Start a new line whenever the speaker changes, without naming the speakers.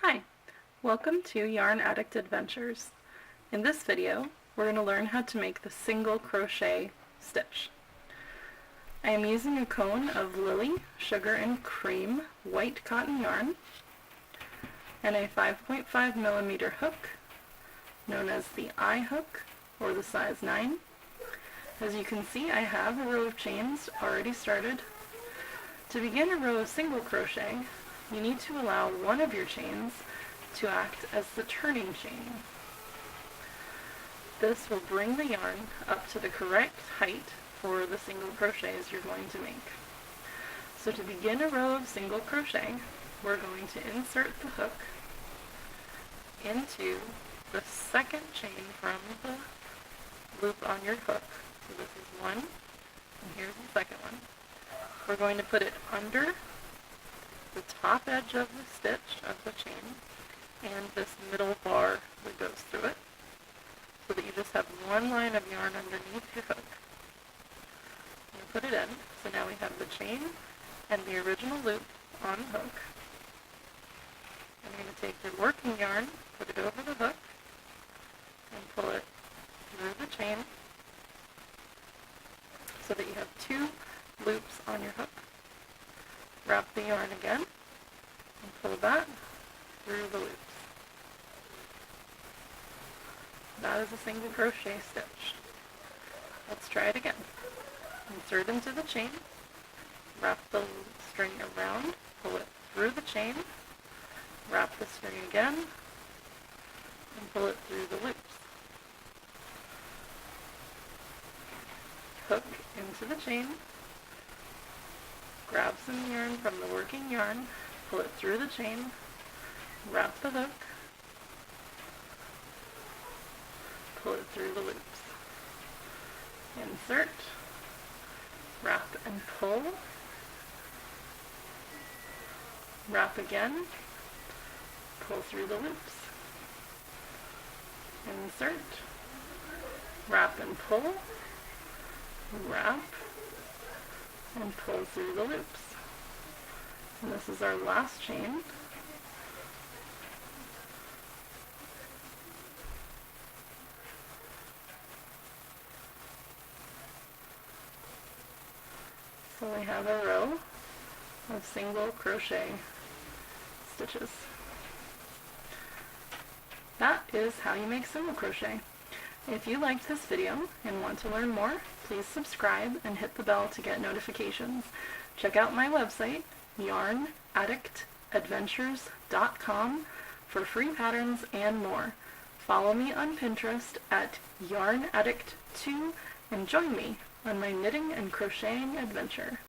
Hi, welcome to Yarn Addict Adventures. In this video, we're going to learn how to make the single crochet stitch. I am using a cone of Lily Sugar and Cream white cotton yarn and a 5.5 millimeter hook known as the I hook or the size 9. As you can see, I have a row of chains already started. To begin a row of single crochet, you need to allow one of your chains to act as the turning chain. This will bring the yarn up to the correct height for the single crochets you're going to make. So to begin a row of single crochet, we're going to insert the hook into the second chain from the loop on your hook. So this is one, and here's the second one. We're going to put it under the top edge of the stitch of the chain and this middle bar that goes through it, so that you just have one line of yarn underneath your hook. You put it in, so now we have the chain and the original loop on the hook. And you're going to take your working yarn, put it over the hook, and pull it through the chain so that you have two loops on your hook. Wrap the yarn again and pull that through the loops. That is a single crochet stitch. Let's try it again. Insert into the chain, wrap the string around, pull it through the chain, wrap the string again, and pull it through the loops. Hook into the chain, grab some yarn from the working yarn, pull it through the chain, wrap the hook, pull it through the loops. Insert, wrap and pull, wrap again, pull through the loops. Insert, wrap and pull, wrap, and pull through the loops. And this is our last chain. So we have a row of single crochet stitches. That is how you make single crochet. If you liked this video and want to learn more, please subscribe and hit the bell to get notifications. Check out my website, yarnaddictadventures.com, for free patterns and more. Follow me on Pinterest at yarnaddict2 and join me on my knitting and crocheting adventure.